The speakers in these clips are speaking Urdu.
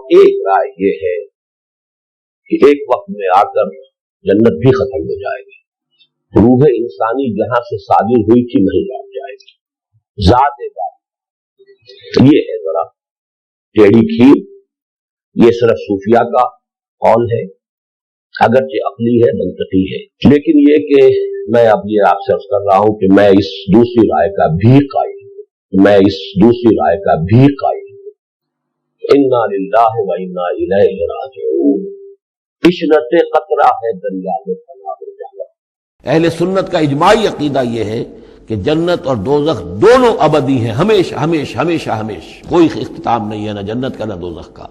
ایک رائے یہ ہے کہ ایک وقت میں آ کر جنت بھی ختم ہو جائے گی، روح انسانی جہاں سے صادر ہوئی تھی نہیں لوٹ جائے گی، ذات بات یہ ہے ذرا ٹیڑھی کھیر، یہ صرف صوفیہ کا قول ہے، اگرچہ عقلی ہے، منطقی ہے، لیکن یہ کہ میں اب یہ آپ سے عرض کر رہا ہوں کہ میں اس دوسری رائے کا بھی قائل ہوں، انا للہ و انا الیہ راجعون، عشرت قطرہ ہے دریا میں فنا ہو جانا۔ اہل سنت کا اجماعی عقیدہ یہ ہے کہ جنت اور دوزخ دونوں ابدی ہیں، ہمیشہ ہمیشہ ہمیشہ ہمیشہ، کوئی اختتام نہیں ہے نہ جنت کا نہ دوزخ کا۔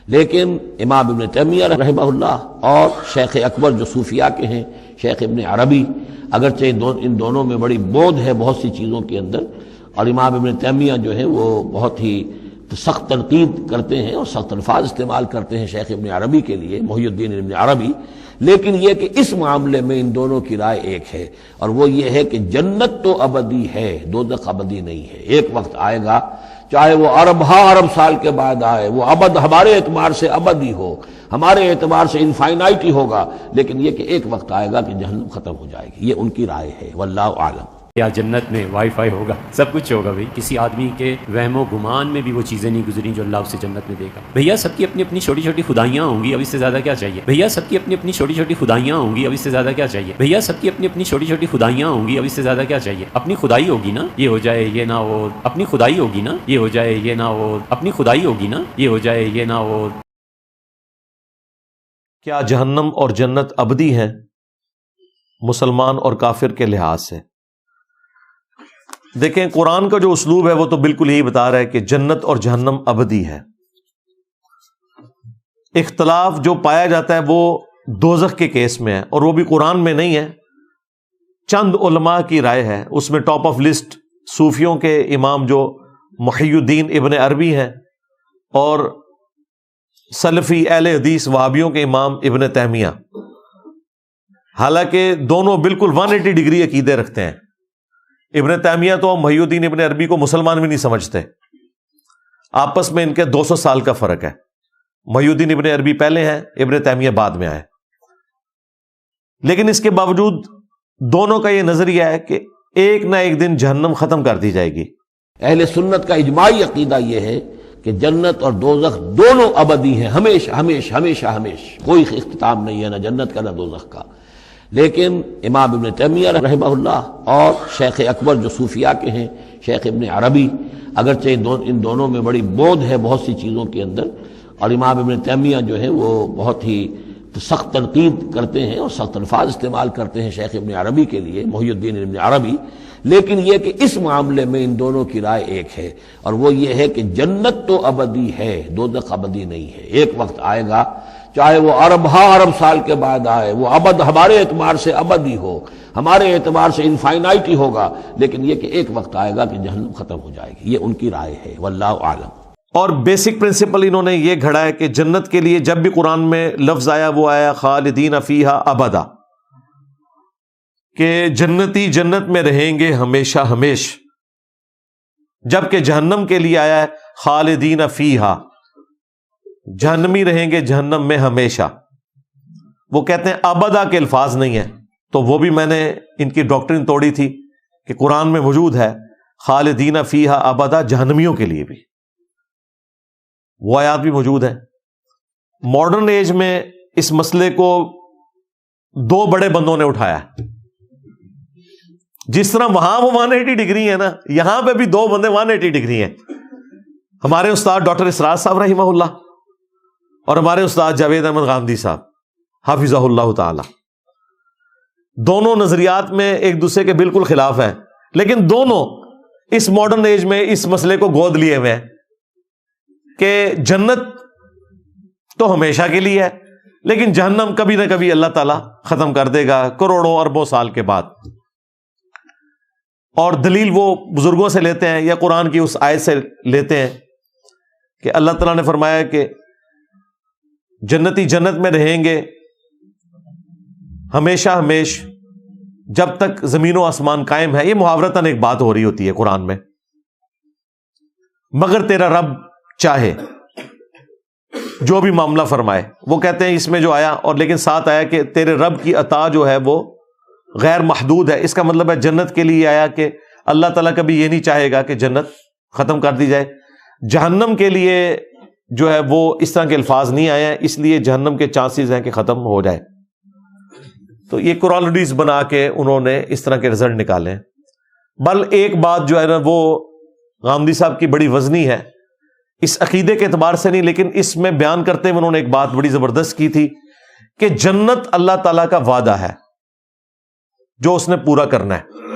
لیکن امام ابن تیمیہ رحمہ اللہ اور شیخ اکبر جو صوفیاء کے ہیں، شیخ ابن عربی، اگرچہ ان دونوں میں بڑی بود ہے بہت سی چیزوں کے اندر، اور امام ابن تیمیہ جو ہے وہ بہت ہی سخت تنقید کرتے ہیں اور سخت الفاظ استعمال کرتے ہیں شیخ ابن عربی کے لیے، محی الدین ابن عربی، لیکن یہ کہ اس معاملے میں ان دونوں کی رائے ایک ہے، اور وہ یہ ہے کہ جنت تو ابدی ہے، دوزخ ابدی نہیں ہے۔ ایک وقت آئے گا، چاہے وہ ارب سال کے بعد آئے، وہ ابد ہمارے اعتبار سے ابدی ہو، ہمارے اعتبار سے انفائنائٹی ہوگا، لیکن یہ کہ ایک وقت آئے گا کہ جہنم ختم ہو جائے گی، یہ ان کی رائے ہے، واللہ اعلم۔ یا جنت میں وائی فائی ہوگا، سب کچھ ہوگا بھائی، کسی آدمی کے وہم و گمان میں بھی وہ چیزیں نہیں گزری جو اللہ اسے جنت میں دے گا۔ بھیا سب کی اپنی اپنی چھوٹی چھوٹی خدائیاں ہوں گی، اب اس سے زیادہ کیا چاہیے؟ بھیا سب کی اپنی اپنی چھوٹی چھوٹی خدائیاں ہوں گی، اب اس سے زیادہ کیا چاہیے؟ بھیا سب کی اپنی اپنی چھوٹی چھوٹی خدائیاں ہوں گی، اب اس سے زیادہ کیا چاہیے؟ اپنی خدائی ہوگی نا، یہ ہو جائے یہ نہ ہو، اپنی خدائی ہوگی نا، یہ ہو جائے یہ نہ ہو، اپنی خدائی ہوگی نا، یہ ہو جائے یہ نہ ہو۔ کیا جہنم اور جنت ابدی ہیں مسلمان اور کافر کے لحاظ سے؟ دیکھیں، قرآن کا جو اسلوب ہے وہ تو بالکل یہی بتا رہا ہے کہ جنت اور جہنم ابدی ہے۔ اختلاف جو پایا جاتا ہے وہ دوزخ کے کیس میں ہے، اور وہ بھی قرآن میں نہیں ہے، چند علماء کی رائے ہے۔ اس میں ٹاپ آف لسٹ صوفیوں کے امام جو محی الدین ابن عربی ہیں، اور سلفی اہل حدیث وہابیوں کے امام ابن تیمیہ، حالانکہ دونوں بالکل 180 ڈگری عقیدے رکھتے ہیں۔ ابن تیمیہ تو محی الدین ابن عربی کو مسلمان بھی نہیں سمجھتے، آپس میں ان کے 200 سال کا فرق ہے، محی الدین ابن عربی پہلے ہیں، ابن تیمیہ بعد میں آئے، لیکن اس کے باوجود دونوں کا یہ نظریہ ہے کہ ایک نہ ایک دن جہنم ختم کر دی جائے گی۔ اہل سنت کا اجماعی عقیدہ یہ ہے کہ جنت اور دوزخ دونوں ابدی ہیں، ہمیشہ ہمیشہ ہمیشہ ہمیشہ، کوئی اختتام نہیں ہے نہ جنت کا نہ دوزخ کا۔ لیکن امام ابن تیمیہ رحمہ اللہ اور شیخ اکبر جو صوفیاء کے ہیں، شیخ ابن عربی، اگرچہ ان دونوں میں بڑی بود ہے بہت سی چیزوں کے اندر، اور امام ابن تیمیہ جو ہے وہ بہت ہی سخت تنقید کرتے ہیں اور سخت الفاظ استعمال کرتے ہیں شیخ ابن عربی کے لیے، محی الدین ابن عربی، لیکن یہ کہ اس معاملے میں ان دونوں کی رائے ایک ہے، اور وہ یہ ہے کہ جنت تو ابدی ہے، دوزخ ابدی نہیں ہے۔ ایک وقت آئے گا، چاہے وہ ارب سال کے بعد آئے، وہ ابد ہمارے اعتبار سے ابدی ہو، ہمارے اعتبار سے انفائنائٹی ہوگا، لیکن یہ کہ ایک وقت آئے گا کہ جہنم ختم ہو جائے گی، یہ ان کی رائے ہے، واللہ اعلم۔ اور بیسک پرنسپل انہوں نے یہ گھڑا ہے کہ جنت کے لیے جب بھی قرآن میں لفظ آیا وہ آیا خالدین فیہا ابدا، کہ جنتی جنت میں رہیں گے ہمیشہ ہمیش، جبکہ جہنم کے لیے آیا ہے خالدین فیہا، جہنمی رہیں گے جہنم میں ہمیشہ۔ وہ کہتے ہیں ابدا کے الفاظ نہیں ہیں، تو وہ بھی میں نے ان کی ڈاکٹرن توڑی تھی کہ قرآن میں موجود ہے خالدین فیہا ابدا، جہنمیوں کے لیے بھی وہ آیات بھی موجود ہے۔ ماڈرن ایج میں اس مسئلے کو دو بڑے بندوں نے اٹھایا، جس طرح وہاں وہ 180 ڈگری ہے نا، یہاں پہ بھی دو بندے 180 ڈگری ہیں، ہمارے استاد ڈاکٹر اسرار صاحب رحمہ اللہ اور ہمارے استاد جاوید احمد غامدی صاحب حافظہ اللہ تعالی۔ دونوں نظریات میں ایک دوسرے کے بالکل خلاف ہیں، لیکن دونوں اس ماڈرن ایج میں اس مسئلے کو گود لیے ہوئے ہیں کہ جنت تو ہمیشہ کے لیے ہے، لیکن جہنم کبھی نہ کبھی اللہ تعالیٰ ختم کر دے گا کروڑوں اربوں سال کے بعد۔ اور دلیل وہ بزرگوں سے لیتے ہیں یا قرآن کی اس آیت سے لیتے ہیں کہ اللہ تعالیٰ نے فرمایا کہ جنتی جنت میں رہیں گے ہمیشہ ہمیش جب تک زمین و آسمان قائم ہے۔ یہ محاورتاً ایک بات ہو رہی ہوتی ہے قرآن میں، مگر تیرا رب چاہے۔ جو بھی معاملہ فرمائے. وہ کہتے ہیں اس میں جو آیا اور لیکن ساتھ آیا کہ تیرے رب کی عطا جو ہے وہ غیر محدود ہے. اس کا مطلب ہے جنت کے لیے آیا کہ اللہ تعالیٰ کبھی یہ نہیں چاہے گا کہ جنت ختم کر دی جائے. جہنم کے لیے جو ہے وہ اس طرح کے الفاظ نہیں آئے ہیں, اس لیے جہنم کے چانسز ہیں کہ ختم ہو جائے. تو یہ کورالٹیز بنا کے انہوں نے اس طرح کے رزلٹ نکالے ہیں. بل ایک بات جو ہے نا وہ غامدی صاحب کی بڑی وزنی ہے, اس عقیدے کے اعتبار سے نہیں, لیکن اس میں بیان کرتے ہوئے انہوں نے ایک بات بڑی زبردست کی تھی کہ جنت اللہ تعالیٰ کا وعدہ ہے جو اس نے پورا کرنا ہے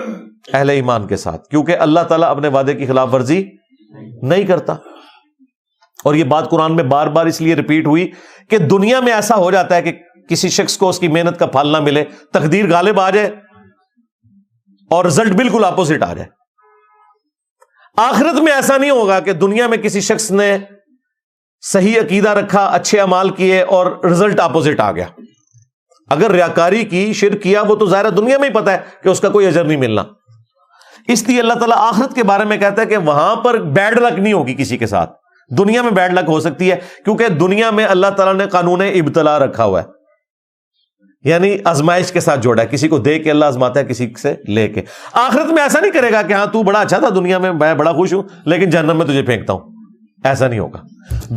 اہل ایمان کے ساتھ, کیونکہ اللہ تعالیٰ اپنے وعدے کی خلاف ورزی نہیں کرتا. اور یہ بات قرآن میں بار بار اس لیے ریپیٹ ہوئی کہ دنیا میں ایسا ہو جاتا ہے کہ کسی شخص کو اس کی محنت کا پھل نہ ملے, تقدیر غالب آ جائے اور رزلٹ بالکل اپوزٹ آ جائے. آخرت میں ایسا نہیں ہوگا کہ دنیا میں کسی شخص نے صحیح عقیدہ رکھا, اچھے اعمال کیے اور رزلٹ اپوزٹ آ گیا. اگر ریاکاری کی, شرک کیا, وہ تو ظاہر دنیا میں ہی پتا ہے کہ اس کا کوئی اجر نہیں ملنا. اس لیے اللہ تعالیٰ آخرت کے بارے میں کہتا ہے کہ وہاں پر بیڈ لک نہیں ہوگی کسی کے ساتھ. دنیا میں بیڈ لک ہو سکتی ہے کیونکہ دنیا میں اللہ تعالیٰ نے قانون ابتلا رکھا ہوا ہے, یعنی آزمائش کے ساتھ جوڑا ہے. کسی کو دے کے اللہ آزماتا ہے, کسی سے لے کے. آخرت میں ایسا نہیں کرے گا کہ ہاں تو بڑا اچھا تھا دنیا میں, میں بڑا خوش ہوں لیکن جہنم میں تجھے پھینکتا ہوں. ایسا نہیں ہوگا.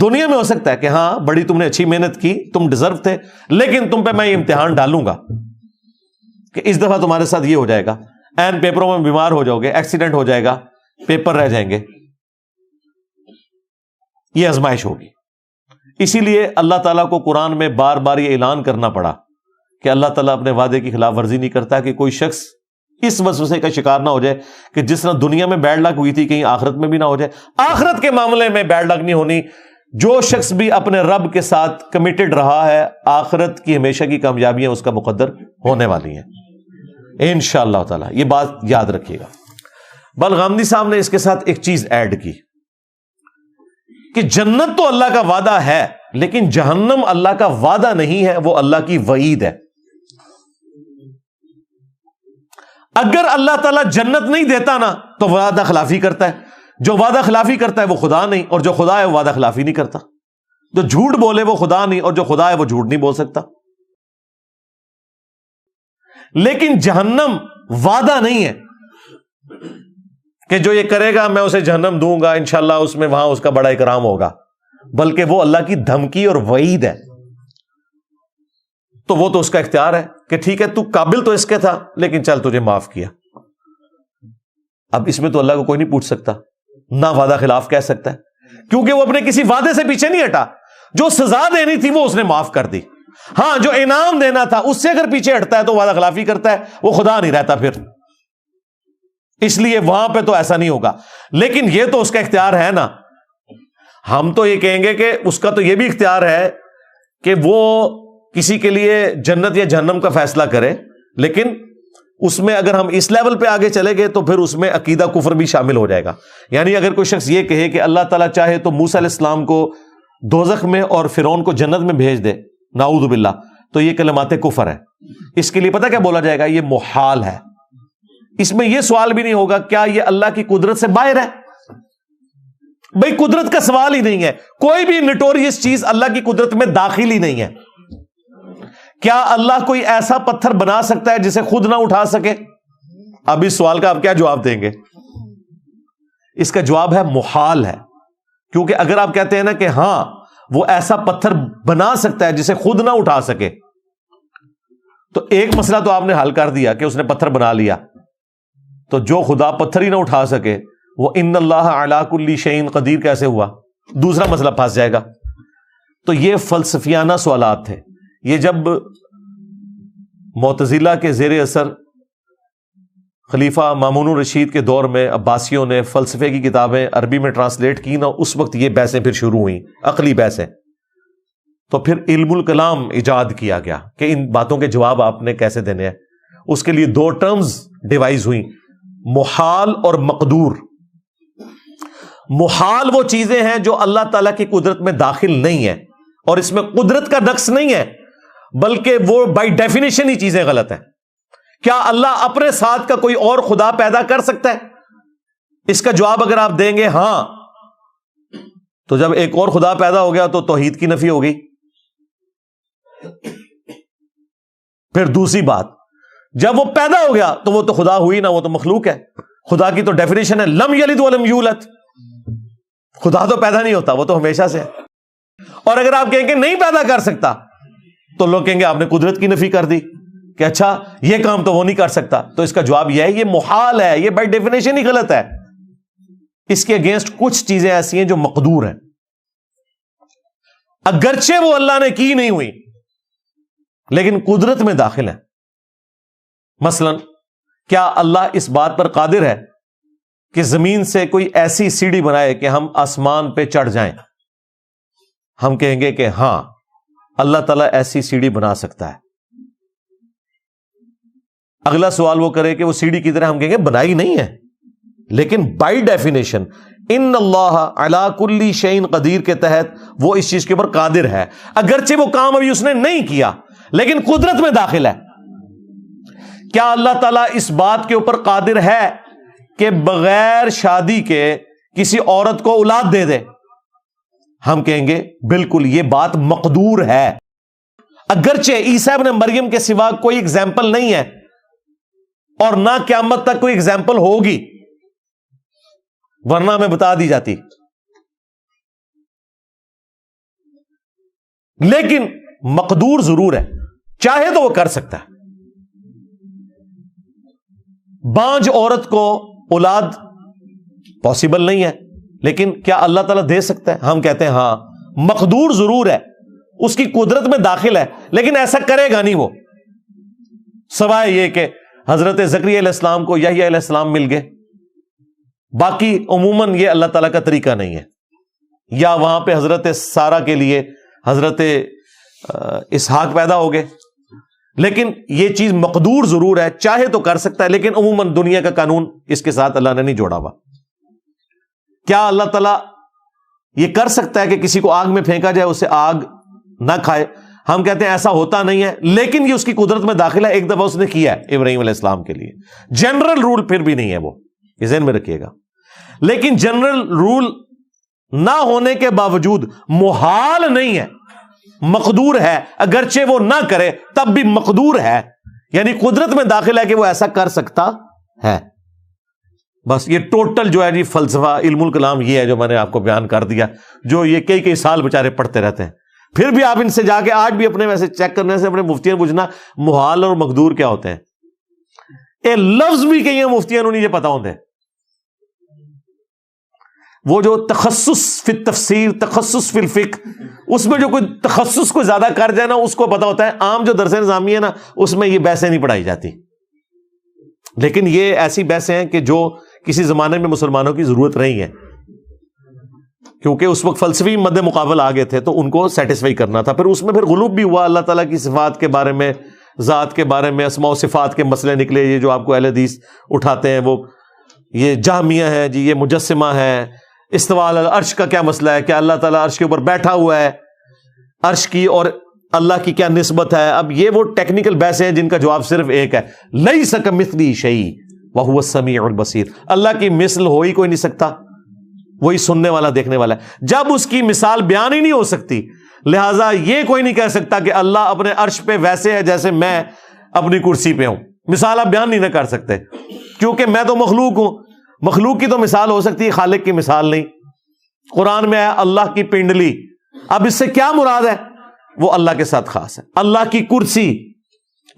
دنیا میں ہو سکتا ہے کہ ہاں بڑی تم نے اچھی محنت کی, تم ڈیزرو تھے, لیکن تم پہ میں یہ امتحان ڈالوں گا کہ اس دفعہ تمہارے ساتھ یہ ہو جائے گا, این پیپروں میں بیمار ہو جاؤ گے, ایکسیڈنٹ ہو جائے گا, پیپر رہ جائیں گے. یہ آزمائش ہوگی. اسی لیے اللہ تعالیٰ کو قرآن میں بار بار یہ اعلان کرنا پڑا کہ اللہ تعالیٰ اپنے وعدے کی خلاف ورزی نہیں کرتا, کہ کوئی شخص اس وسوسے کا شکار نہ ہو جائے کہ جس طرح دنیا میں بیڈ لک ہوئی تھی کہیں آخرت میں بھی نہ ہو جائے. آخرت کے معاملے میں بیڈ لک نہیں ہونی. جو شخص بھی اپنے رب کے ساتھ کمیٹڈ رہا ہے, آخرت کی ہمیشہ کی کامیابیاں اس کا مقدر ہونے والی ہیں انشاءاللہ تعالیٰ. یہ بات یاد رکھیے گا. بل غامدی صاحب نے اس کے ساتھ ایک چیز ایڈ کی کہ جنت تو اللہ کا وعدہ ہے لیکن جہنم اللہ کا وعدہ نہیں ہے, وہ اللہ کی وعید ہے. اگر اللہ تعالیٰ جنت نہیں دیتا نا تو وعدہ خلافی کرتا ہے. جو وعدہ خلافی کرتا ہے وہ خدا نہیں, اور جو خدا ہے وہ وعدہ خلافی نہیں کرتا. جو جھوٹ بولے وہ خدا نہیں, اور جو خدا ہے وہ جھوٹ نہیں بول سکتا. لیکن جہنم وعدہ نہیں ہے کہ جو یہ کرے گا میں اسے جہنم دوں گا انشاءاللہ, اس میں وہاں اس کا بڑا اکرام ہوگا, بلکہ وہ اللہ کی دھمکی اور وعید ہے. تو وہ تو اس کا اختیار ہے کہ ٹھیک ہے تو قابل تو اس کے تھا لیکن چل تجھے معاف کیا. اب اس میں تو اللہ کو کوئی نہیں پوچھ سکتا, نہ وعدہ خلاف کہہ سکتا ہے, کیونکہ وہ اپنے کسی وعدے سے پیچھے نہیں ہٹا. جو سزا دینی تھی وہ اس نے معاف کر دی. ہاں جو انعام دینا تھا اس سے اگر پیچھے ہٹتا ہے تو وعدہ خلافی کرتا ہے, وہ خدا نہیں رہتا پھر. اس لیے وہاں پہ تو ایسا نہیں ہوگا. لیکن یہ تو اس کا اختیار ہے نا. ہم تو یہ کہیں گے کہ اس کا تو یہ بھی اختیار ہے کہ وہ کسی کے لیے جنت یا جہنم کا فیصلہ کرے, لیکن اس میں اگر ہم اس لیول پہ آگے چلے گئے تو پھر اس میں عقیدہ کفر بھی شامل ہو جائے گا. یعنی اگر کوئی شخص یہ کہے کہ اللہ تعالیٰ چاہے تو موسیٰ علیہ السلام کو دوزخ میں اور فرعون کو جنت میں بھیج دے, نعوذ باللہ, تو یہ کلمات کفر ہے. اس کے لیے پتہ کیا بولا جائے گا, یہ محال ہے. اس میں یہ سوال بھی نہیں ہوگا کیا یہ اللہ کی قدرت سے باہر ہے. بھئی قدرت کا سوال ہی نہیں ہے. کوئی بھی نٹوریس چیز اللہ کی قدرت میں داخل ہی نہیں ہے. کیا اللہ کوئی ایسا پتھر بنا سکتا ہے جسے خود نہ اٹھا سکے؟ اب اس سوال کا آپ کیا جواب دیں گے؟ اس کا جواب ہے محال ہے. کیونکہ اگر آپ کہتے ہیں نا کہ ہاں وہ ایسا پتھر بنا سکتا ہے جسے خود نہ اٹھا سکے, تو ایک مسئلہ تو آپ نے حل کر دیا کہ اس نے پتھر بنا لیا. تو جو خدا پتھر ہی نہ اٹھا سکے وہ ان اللہ علی کل شیء قدیر کیسے ہوا؟ دوسرا مسئلہ پھنس جائے گا. تو یہ فلسفیانہ سوالات تھے. یہ جب معتزلہ کے زیر اثر خلیفہ مامون الرشید کے دور میں عباسیوں نے فلسفے کی کتابیں عربی میں ٹرانسلیٹ کی نا, اس وقت یہ بحثیں پھر شروع ہوئیں, عقلی بحثیں. تو پھر علم الکلام ایجاد کیا گیا کہ ان باتوں کے جواب آپ نے کیسے دینے ہیں. اس کے لیے دو ٹرمز ڈیوائز ہوئیں, محال اور مقدور. محال وہ چیزیں ہیں جو اللہ تعالیٰ کی قدرت میں داخل نہیں ہیں, اور اس میں قدرت کا نقص نہیں ہے, بلکہ وہ بائی ڈیفینیشن ہی چیزیں غلط ہیں. کیا اللہ اپنے ساتھ کا کوئی اور خدا پیدا کر سکتا ہے؟ اس کا جواب اگر آپ دیں گے ہاں, تو جب ایک اور خدا پیدا ہو گیا تو توحید کی نفی ہو گئی. پھر دوسری بات، جب وہ پیدا ہو گیا تو وہ تو خدا ہوئی نہ، وہ تو مخلوق ہے. خدا کی تو ڈیفینیشن ہے لم یلد ولم یولد. خدا تو پیدا نہیں ہوتا، وہ تو ہمیشہ سے ہے. اور اگر آپ کہیں کہ نہیں پیدا کر سکتا تو لوگ کہیں گے آپ نے قدرت کی نفی کر دی کہ اچھا یہ کام تو وہ نہیں کر سکتا. تو اس کا جواب یہ ہے یہ محال ہے، یہ بائی ڈیفینیشن ہی غلط ہے. اس کے اگینسٹ کچھ چیزیں ایسی ہیں جو مقدور ہیں، اگرچہ وہ اللہ نے کی نہیں ہوئی لیکن قدرت میں داخل ہے. مثلا کیا اللہ اس بات پر قادر ہے کہ زمین سے کوئی ایسی سیڑھی بنائے کہ ہم آسمان پہ چڑھ جائیں؟ ہم کہیں گے کہ ہاں اللہ تعالیٰ ایسی سیڑھی بنا سکتا ہے. اگلا سوال وہ کرے کہ وہ سیڑھی کی طرح، ہم کہیں گے بنائی نہیں ہے، لیکن بائی ڈیفینیشن ان اللہ علی کل شیء قدیر کے تحت وہ اس چیز کے اوپر قادر ہے. اگرچہ وہ کام ابھی اس نے نہیں کیا لیکن قدرت میں داخل ہے. کیا اللہ تعالیٰ اس بات کے اوپر قادر ہے کہ بغیر شادی کے کسی عورت کو اولاد دے دے؟ ہم کہیں گے بالکل یہ بات مقدور ہے. اگرچہ عیسیٰ ابن مریم کے سوا کوئی اگزامپل نہیں ہے اور نہ قیامت تک کوئی اگزامپل ہوگی، ورنہ میں بتا دی جاتی. لیکن مقدور ضرور ہے، چاہے تو وہ کر سکتا ہے. بانج عورت کو اولاد پاسبل نہیں ہے، لیکن کیا اللہ تعالیٰ دے سکتا ہے؟ ہم کہتے ہیں ہاں مقدور ضرور ہے، اس کی قدرت میں داخل ہے، لیکن ایسا کرے گا نہیں وہ، سوائے یہ کہ حضرت زکریا علیہ السلام کو یحییٰ علیہ السلام مل گئے. باقی عموماً یہ اللہ تعالیٰ کا طریقہ نہیں ہے. یا وہاں پہ حضرت سارہ کے لیے حضرت اسحاق پیدا ہو گئے، لیکن یہ چیز مقدور ضرور ہے، چاہے تو کر سکتا ہے، لیکن عموماً دنیا کا قانون اس کے ساتھ اللہ نے نہیں جوڑا ہوا. کیا اللہ تعالیٰ یہ کر سکتا ہے کہ کسی کو آگ میں پھینکا جائے اسے آگ نہ کھائے؟ ہم کہتے ہیں ایسا ہوتا نہیں ہے، لیکن یہ اس کی قدرت میں داخل ہے. ایک دفعہ اس نے کیا ہے ابراہیم علیہ السلام کے لیے. جنرل رول پھر بھی نہیں ہے وہ، یہ ذہن میں رکھیے گا. لیکن جنرل رول نہ ہونے کے باوجود محال نہیں ہے، مقدور ہے. اگرچہ وہ نہ کرے تب بھی مقدور ہے، یعنی قدرت میں داخل ہے کہ وہ ایسا کر سکتا ہے. بس یہ ٹوٹل جو ہے جی فلسفہ علم الکلام یہ ہے جو میں نے آپ کو بیان کر دیا، جو یہ کئی سال بیچارے پڑھتے رہتے ہیں. پھر بھی آپ ان سے جا کے آج بھی اپنے ویسے چیک کرنے سے اپنے مفتیوں پوچھنا محال اور مقدور کیا ہوتے ہیں. اے لفظ بھی کئی مفتیوں نہیں یہ پتا ہوتے. وہ جو تخصص فی التفسیر، تخصص فی الفقہ، اس میں جو کوئی تخصص کو زیادہ کر جائے نا اس کو پتا ہوتا ہے. عام جو درس نظامی ہے نا اس میں یہ بحثیں نہیں پڑھائی جاتی. لیکن یہ ایسی بحثیں ہیں کہ جو کسی زمانے میں مسلمانوں کی ضرورت رہی ہے، کیونکہ اس وقت فلسفی مد مقابل آ گئے تھے تو ان کو سیٹسفائی کرنا تھا. پھر اس میں پھر غلوب بھی ہوا، اللہ تعالیٰ کی صفات کے بارے میں، ذات کے بارے میں، اسماء و صفات کے مسئلے نکلے. یہ جو آپ کو اہل حدیث اٹھاتے ہیں وہ یہ جہمیہ ہے جی، یہ مجسمہ ہے. استواء علی العرش کا کیا مسئلہ ہے؟ کیا اللہ تعالیٰ عرش کے اوپر بیٹھا ہوا ہے؟ عرش کی اور اللہ کی کیا نسبت ہے؟ اب یہ وہ ٹیکنیکل بحثیں ہیں جن کا جواب صرف ایک ہے، لیس کمثلہ شیء وہو السمیع البصیر. اللہ کی مثل ہو ہی کوئی نہیں سکتا، وہی سننے والا دیکھنے والا ہے. جب اس کی مثال بیان ہی نہیں ہو سکتی، لہٰذا یہ کوئی نہیں کہہ سکتا کہ اللہ اپنے عرش پہ ویسے ہے جیسے میں اپنی کرسی پہ ہوں. مثال آپ بیان نہیں نہ کر سکتے، کیونکہ میں تو مخلوق ہوں. مخلوق کی تو مثال ہو سکتی ہے، خالق کی مثال نہیں. قرآن میں ہے اللہ کی پنڈلی، اب اس سے کیا مراد ہے؟ وہ اللہ کے ساتھ خاص ہے. اللہ کی کرسی،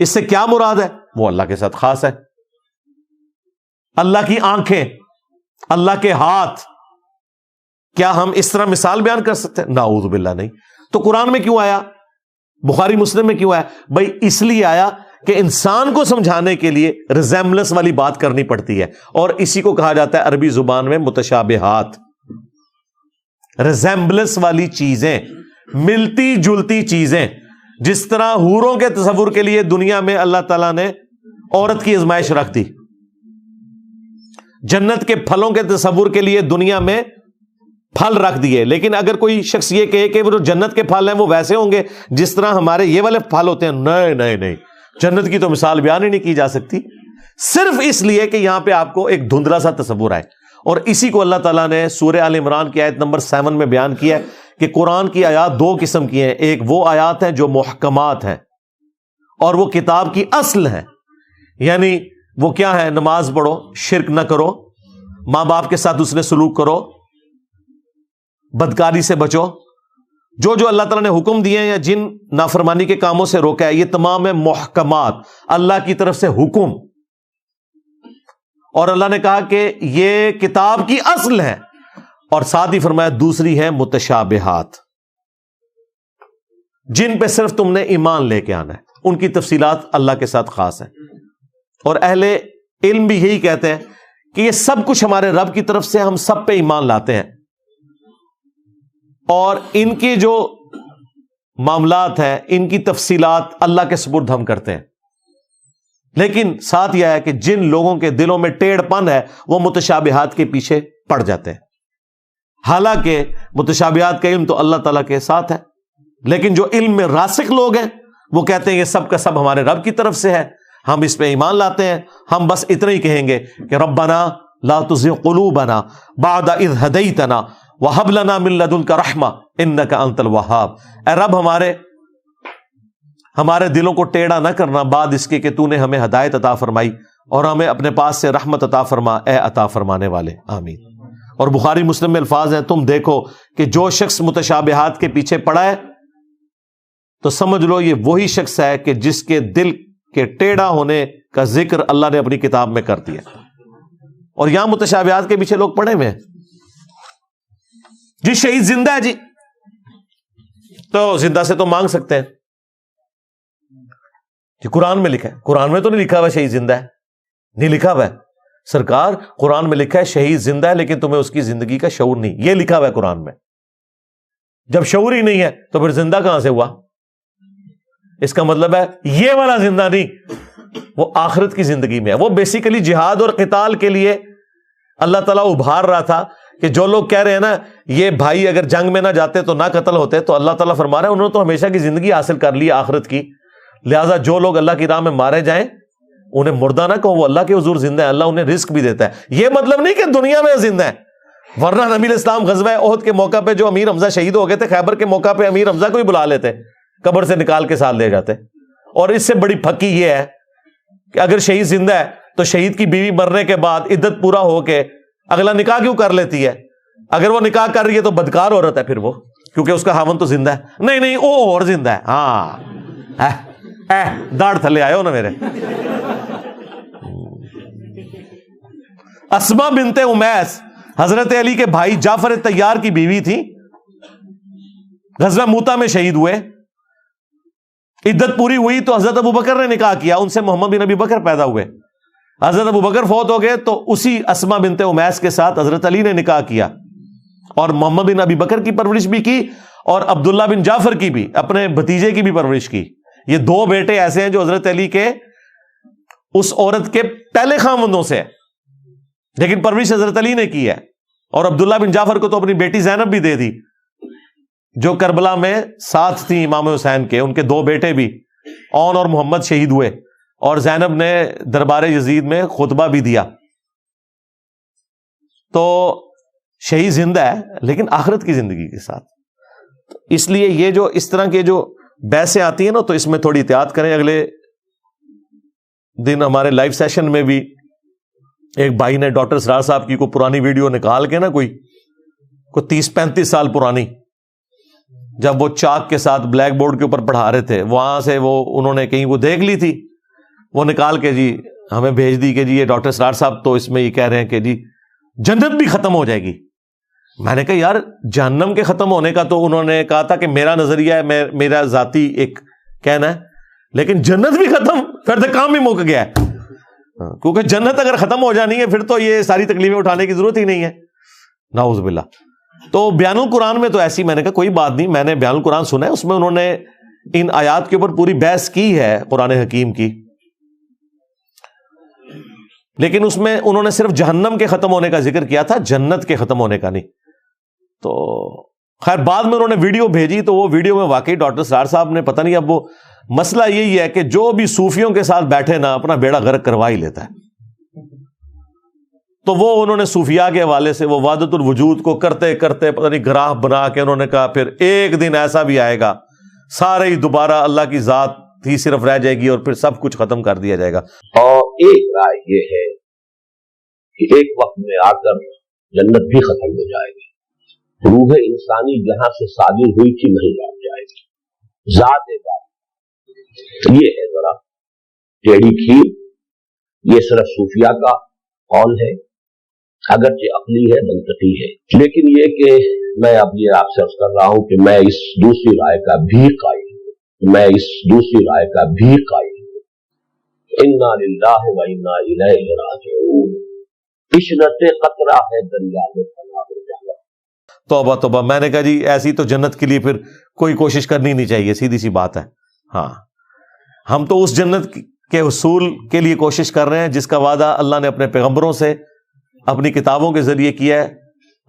اس سے کیا مراد ہے؟ وہ اللہ کے ساتھ خاص ہے. اللہ کی آنکھیں، اللہ کے ہاتھ، کیا ہم اس طرح مثال بیان کر سکتے ہیں؟ نعوذ باللہ نہیں. تو قرآن میں کیوں آیا؟ بخاری مسلم میں کیوں آیا؟ بھائی اس لیے آیا کہ انسان کو سمجھانے کے لیے ریزیمبلنس والی بات کرنی پڑتی ہے، اور اسی کو کہا جاتا ہے عربی زبان میں متشابہات. ریزیمبلنس والی چیزیں، ملتی جلتی چیزیں. جس طرح حوروں کے تصور کے لیے دنیا میں اللہ تعالیٰ نے عورت کی آزمائش رکھ دی، جنت کے پھلوں کے تصور کے لیے دنیا میں پھل رکھ دیے. لیکن اگر کوئی شخص یہ کہے کہ وہ جو جنت کے پھل ہیں وہ ویسے ہوں گے جس طرح ہمارے یہ والے پھل ہوتے ہیں، نہیں نہیں نہیں، جنت کی تو مثال بیان ہی نہیں کی جا سکتی، صرف اس لیے کہ یہاں پہ آپ کو ایک دھندلا سا تصور آئے. اور اسی کو اللہ تعالیٰ نے سورہ آل عمران کی آیت نمبر 7 میں بیان کیا ہے کہ قرآن کی آیات دو قسم کی ہیں. ایک وہ آیات ہیں جو محکمات ہیں اور وہ کتاب کی اصل ہیں. یعنی وہ کیا ہے؟ نماز پڑھو، شرک نہ کرو، ماں باپ کے ساتھ اس نے سلوک کرو، بدکاری سے بچو. جو جو اللہ تعالیٰ نے حکم دیے ہیں یا جن نافرمانی کے کاموں سے روکا ہے، یہ تمام ہے محکمات، اللہ کی طرف سے حکم. اور اللہ نے کہا کہ یہ کتاب کی اصل ہے. اور ساتھ ہی فرمایا دوسری ہے متشابہات، جن پہ صرف تم نے ایمان لے کے آنا ہے. ان کی تفصیلات اللہ کے ساتھ خاص ہیں. اور اہل علم بھی یہی کہتے ہیں کہ یہ سب کچھ ہمارے رب کی طرف سے، ہم سب پہ ایمان لاتے ہیں. اور ان کی جو معاملات ہیں، ان کی تفصیلات اللہ کے سپرد ہم کرتے ہیں. لیکن ساتھ یہ ہے کہ جن لوگوں کے دلوں میں ٹیڑھ پن ہے وہ متشابہات کے پیچھے پڑ جاتے ہیں. حالانکہ متشابہات کا علم تو اللہ تعالیٰ کے ساتھ ہے، لیکن جو علم میں راسخ لوگ ہیں وہ کہتے ہیں یہ سب کا سب ہمارے رب کی طرف سے ہے، ہم اس پہ ایمان لاتے ہیں. ہم بس اتنا ہی کہیں گے کہ ربنا لا تزغ قلوبنا بعد اذ ہدیتنا وہب لنا من لدنک رحمہ انک انت الوہاب. اے رب ہمارے دلوں کو ٹیڑھا نہ کرنا بعد اس کے کہ تو نے ہمیں ہدایت عطا فرمائی، اور ہمیں اپنے پاس سے رحمت عطا فرما اے عطا فرمانے والے، آمین. اور بخاری مسلم میں الفاظ ہیں، تم دیکھو کہ جو شخص متشابہات کے پیچھے پڑا ہے تو سمجھ لو یہ وہی شخص ہے کہ جس کے دل کے ٹیڑھا ہونے کا ذکر اللہ نے اپنی کتاب میں کر دیا. اور یہاں متشابہات کے پیچھے لوگ پڑے ہوئے ہیں. جی شہید زندہ ہے، جی تو زندہ سے تو مانگ سکتے ہیں. جی قرآن میں لکھا ہے، قرآن میں تو نہیں لکھا ہوا شہید زندہ ہے، نہیں لکھا ہوا ہے سرکار. قرآن میں لکھا ہے شہید زندہ ہے لیکن تمہیں اس کی زندگی کا شعور نہیں، یہ لکھا ہوا ہے قرآن میں. جب شعور ہی نہیں ہے تو پھر زندہ کہاں سے ہوا؟ اس کا مطلب ہے یہ والا زندہ نہیں، وہ آخرت کی زندگی میں ہے. وہ بیسیکلی جہاد اور قتال کے لیے اللہ تعالیٰ ابھار رہا تھا کہ جو لوگ کہہ رہے ہیں نا یہ بھائی اگر جنگ میں نہ جاتے تو نہ قتل ہوتے، تو اللہ تعالیٰ فرما رہا ہے انہوں نے تو ہمیشہ کی زندگی حاصل کر لی آخرت کی، لہٰذا جو لوگ اللہ کی راہ میں مارے جائیں انہیں مردہ نہ کہو، وہ اللہ کے حضور زندہ ہے، اللہ انہیں رزق بھی دیتا ہے. یہ مطلب نہیں کہ دنیا میں زندہ ہے، ورنہ نبی علیہ السلام غزوہ احد کے موقع پہ جو امیر حمزہ شہید ہو گئے تھے، خیبر کے موقع پہ امیر حمزہ کو ہی بلا لیتے، قبر سے نکال کے ساتھ لے جاتے. اور اس سے بڑی پھکی یہ ہے کہ اگر شہید زندہ ہے تو شہید کی بیوی مرنے کے بعد عدت پورا ہو کے اگلا نکاح کیوں کر لیتی ہے؟ اگر وہ نکاح کر رہی ہے تو بدکار عورت ہے پھر وہ، کیونکہ اس کا خاوند تو زندہ ہے. نہیں وہ اور زندہ ہے. ہاں داڑھ تھلے آئے ہو نا میرے. اسما بنت امیس حضرت علی کے بھائی جعفر طیار کی بیوی تھی، غزوہ موتا میں شہید ہوئے. عدت پوری ہوئی تو حضرت ابوبکر نے نکاح کیا، ان سے محمد بن ابی بکر پیدا ہوئے. حضرت ابوبکر فوت ہو گئے تو اسی اسما بنت امیس کے ساتھ حضرت علی نے نکاح کیا اور محمد بن ابی بکر کی پرورش بھی کی اور عبداللہ بن جعفر کی بھی، اپنے بھتیجے کی بھی پرورش کی. یہ دو بیٹے ایسے ہیں جو حضرت علی کے اس عورت کے پہلے خاوندوں سے، لیکن پرورش حضرت علی نے کی ہے. اور عبداللہ بن جعفر کو تو اپنی بیٹی زینب بھی دے دی جو کربلا میں ساتھ تھی امام حسین کے. ان کے دو بیٹے بھی اون اور محمد شہید ہوئے اور زینب نے دربار یزید میں خطبہ بھی دیا. تو شہید زندہ ہے لیکن آخرت کی زندگی کے ساتھ. اس لیے یہ جو اس طرح کے جو بحثیں آتی ہیں نا تو اس میں تھوڑی احتیاط کریں. اگلے دن ہمارے لائیو سیشن میں بھی ایک بھائی نے ڈاکٹر سرار صاحب کی کوئی پرانی ویڈیو نکال کے نا کوئی 30-35 سال پرانی، جب وہ چاک کے ساتھ بلیک بورڈ کے اوپر پڑھا رہے تھے، وہاں سے وہ انہوں نے کہیں وہ دیکھ لی تھی، وہ نکال کے جی ہمیں بھیج دی کہ جی یہ ڈاکٹر سرار صاحب تو اس میں یہ کہہ رہے ہیں کہ جی جنت بھی ختم ہو جائے گی. میں نے کہا یار جہنم کے ختم ہونے کا تو انہوں نے کہا تھا کہ میرا نظریہ ہے، میرا ذاتی ایک کہنا ہے، لیکن جنت بھی ختم، پھر تو کام بھی مک گیا ہے. کیونکہ جنت اگر ختم ہو جانی ہے پھر تو یہ ساری تکلیفیں اٹھانے کی ضرورت ہی نہیں ہے، نعوذ باللہ. تو بیان القرآن میں تو ایسی، میں نے کہا کوئی بات نہیں، میں نے بیان القرآن سنا ہے، اس میں انہوں نے ان آیات کے اوپر پوری بحث کی ہے قرآن حکیم کی، لیکن اس میں انہوں نے صرف جہنم کے ختم ہونے کا ذکر کیا تھا، جنت کے ختم ہونے کا نہیں. تو خیر بعد میں انہوں نے ویڈیو بھیجی تو وہ ویڈیو میں واقعی ڈاکٹر سرار صاحب نے پتہ نہیں، اب وہ مسئلہ یہی ہے کہ جو بھی صوفیوں کے ساتھ بیٹھے نا اپنا بیڑا غرق کروا ہی لیتا ہے. تو وہ انہوں نے صوفیاء کے حوالے سے وہ وحدت الوجود کو کرتے کرتے پتہ نہیں گراف بنا کے انہوں نے کہا پھر ایک دن ایسا بھی آئے گا سارے ہی دوبارہ اللہ کی ذات ہی صرف رہ جائے گی اور پھر سب کچھ ختم کر دیا جائے گا. اور ایک رائے یہ ہے کہ ایک وقت میں آ کر جنت بھی ختم ہو جائے گی, روح انسانی جہاں سے صادر ہوئی تھی نہیں لوٹ جائے گی. ذات بات یہ ہے ذرا ٹیڑھی کھیر, یہ صرف صوفیاء کا قول ہے, اگرچہ عقلی ہے منطقی ہے, لیکن یہ کہ میں اب یہ آپ سے عرض کر رہا ہوں کہ میں اس دوسری رائے کا بھی قائل ہوں, انا للہ و انا الیہ راجعون. عشرت قطرہ ہے دریا میں فنا ہو جانا. توبہ توبہ. میں نے کہا جی ایسی تو جنت کے لیے پھر کوئی کوشش کرنی نہیں چاہیے, سیدھی سی بات ہے. ہاں ہم تو اس جنت کے حصول کے لیے کوشش کر رہے ہیں جس کا وعدہ اللہ نے اپنے پیغمبروں سے اپنی کتابوں کے ذریعے کیا ہے.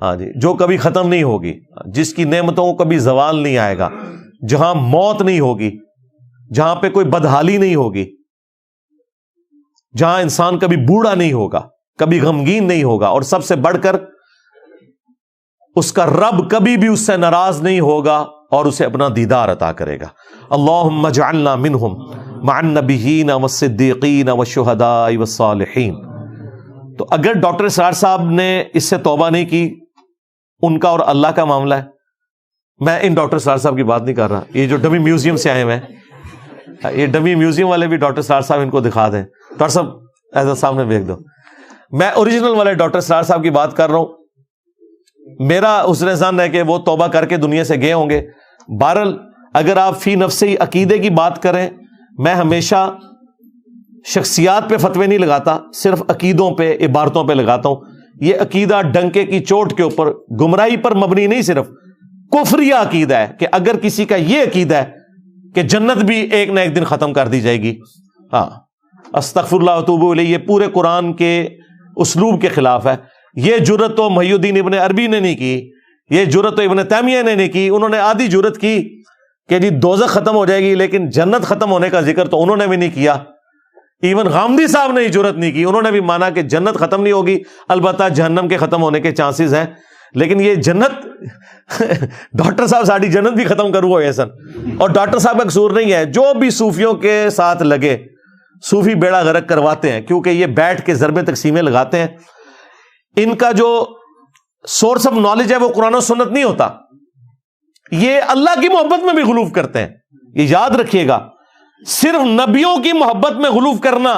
ہاں جی, جو کبھی ختم نہیں ہوگی, جس کی نعمتوں کو کبھی زوال نہیں آئے گا, جہاں موت نہیں ہوگی, جہاں پہ کوئی بدحالی نہیں ہوگی, جہاں انسان کبھی بوڑھا نہیں ہوگا, کبھی غمگین نہیں ہوگا, اور سب سے بڑھ کر اس کا رب کبھی بھی اس سے ناراض نہیں ہوگا اور اسے اپنا دیدار عطا کرے گا. اللہم اجعلنا منہم مع النبیین والصدیقین والشہداء والصالحین. تو اگر ڈاکٹر اسرار صاحب نے اس سے توبہ نہیں کی, ان کا اور اللہ کا معاملہ ہے. میں ان ڈاکٹر اسرار صاحب کی بات نہیں کر رہا, یہ جو ڈمی میوزیم سے آئے ہیں, یہ ڈمی میوزیم والے بھی ڈاکٹر اسرار صاحب ان کو دکھا دیں. ڈاکٹر صاحب ایسا سامنے دیکھ دو. میں اوریجنل والے ڈاکٹر اسرار صاحب کی بات کر رہا ہوں. میرا حسن ظن ہے کہ وہ توبہ کر کے دنیا سے گئے ہوں گے. بہرحال اگر آپ فی نفسی عقیدے کی بات کریں, میں ہمیشہ شخصیات پہ فتوے نہیں لگاتا, صرف عقیدوں پہ, عبارتوں پہ لگاتا ہوں. یہ عقیدہ ڈنکے کی چوٹ کے اوپر گمراہی پر مبنی نہیں, صرف کفریہ عقیدہ ہے کہ اگر کسی کا یہ عقیدہ ہے کہ جنت بھی ایک نہ ایک دن ختم کر دی جائے گی, ہاں استغفر اللہ واتوب الیہ, یہ پورے قرآن کے اسلوب کے خلاف ہے. یہ جرت تو محی الدین ابن عربی نے نہیں کی, یہ جرت تو ابن تیمیہ نے نہیں کی. انہوں نے آدھی جرت کی کہ جی دوزخ ختم ہو جائے گی, لیکن جنت ختم ہونے کا ذکر تو انہوں نے بھی نہیں کیا. ایون غامدی صاحب نے جرت نہیں کی, انہوں نے بھی مانا کہ جنت ختم نہیں ہوگی, البتہ جہنم کے ختم ہونے کے چانسز ہیں. لیکن یہ جنت ڈاکٹر صاحب ساڑھی جنت بھی ختم کرو ہوئے سن, اور ڈاکٹر صاحب کا قصور نہیں ہے. جو بھی صوفیوں کے ساتھ لگے, صوفی بیڑا غرق کرواتے ہیں, کیونکہ یہ بیٹھ کے ضرب تقسیمیں لگاتے ہیں. ان کا جو سورس آف نالج ہے وہ قرآن و سنت نہیں ہوتا. یہ اللہ کی محبت میں بھی غلوف کرتے ہیں, یہ یاد رکھیے گا. صرف نبیوں کی محبت میں غلوف کرنا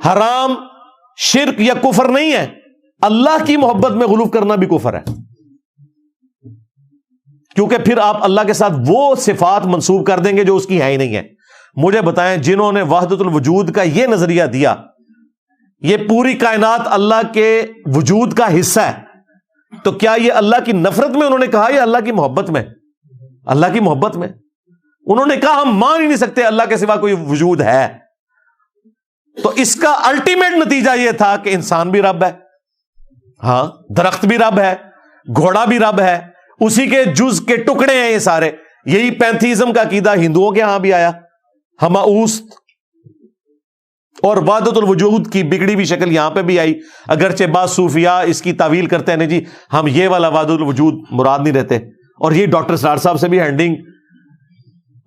حرام, شرک یا کفر نہیں ہے, اللہ کی محبت میں غلوف کرنا بھی کفر ہے. کیونکہ پھر آپ اللہ کے ساتھ وہ صفات منسوب کر دیں گے جو اس کی ہے ہی نہیں ہے. مجھے بتائیں, جنہوں نے وحدت الوجود کا یہ نظریہ دیا, یہ پوری کائنات اللہ کے وجود کا حصہ ہے, تو کیا یہ اللہ کی نفرت میں انہوں نے کہا یا اللہ کی محبت میں؟ اللہ کی محبت میں. انہوں نے کہا ہم مان ہی نہیں سکتے اللہ کے سوا کوئی وجود ہے. تو اس کا الٹیمیٹ نتیجہ یہ تھا کہ انسان بھی رب ہے, ہاں درخت بھی رب ہے, گھوڑا بھی رب ہے, اسی کے جز کے ٹکڑے ہیں یہ سارے. یہی پینتھیزم کا عقیدہ ہندوؤں کے ہاں بھی آیا, ہماؤست, اور وحدت الوجود کی بگڑی بھی شکل یہاں پہ بھی آئی. اگرچہ بعض صوفیاء اس کی تعویل کرتے ہیں جی ہم یہ والا وحدت الوجود مراد نہیں رہتے, اور یہ ڈاکٹر اسرار صاحب سے بھی ہینڈلنگ,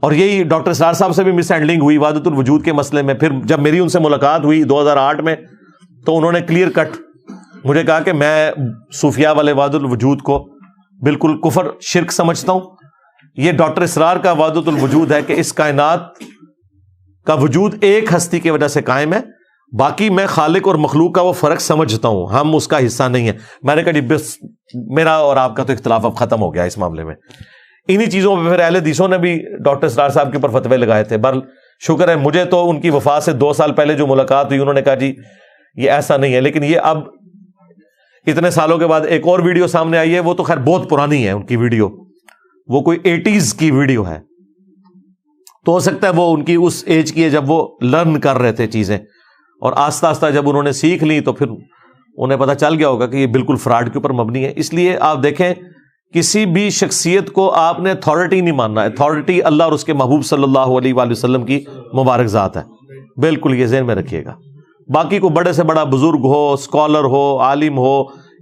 اور یہی ڈاکٹر اسرار صاحب سے بھی مس ہینڈلنگ ہوئی وحدت الوجود کے مسئلے میں. پھر جب میری ان سے ملاقات ہوئی 2008 میں, تو انہوں نے کلیئر کٹ مجھے کہا کہ میں صوفیاء والے وحدت الوجود کو بالکل کفر شرک سمجھتا ہوں. یہ ڈاکٹر اسرار کا وحدت الوجود ہے کہ اس کائنات کا وجود ایک ہستی کی وجہ سے قائم ہے, باقی میں خالق اور مخلوق کا وہ فرق سمجھتا ہوں, ہم اس کا حصہ نہیں ہے. میں نے کہا جی بس میرا اور آپ کا تو اختلاف اب ختم ہو گیا اس معاملے میں. انہی چیزوں پہ پھر اہل حدیثوں نے بھی ڈاکٹر اسرار صاحب کے اوپر فتوے لگائے تھے. بہرحال شکر ہے مجھے تو ان کی وفات سے 2 سال پہلے جو ملاقات ہوئی, انہوں نے کہا جی یہ ایسا نہیں ہے. لیکن یہ اب اتنے سالوں کے بعد ایک اور ویڈیو سامنے آئی ہے, وہ تو خیر بہت پرانی ہے ان کی ویڈیو, وہ کوئی 80s کی ویڈیو ہے. تو ہو سکتا ہے وہ ان کی اس ایج کی ہے جب وہ لرن کر رہے تھے چیزیں, اور آہستہ آہستہ جب انہوں نے سیکھ لی تو پھر انہیں پتہ چل گیا ہوگا کہ یہ بالکل فراڈ کے اوپر مبنی ہے. اس لیے آپ دیکھیں کسی بھی شخصیت کو آپ نے اتھارٹی نہیں ماننا. اتھارٹی اللہ اور اس کے محبوب صلی اللہ علیہ وآلہ وسلم کی مبارک ذات ہے. بالکل یہ ذہن میں رکھیے گا, باقی کو بڑے سے بڑا بزرگ ہو، اسکالر ہو، عالم ہو،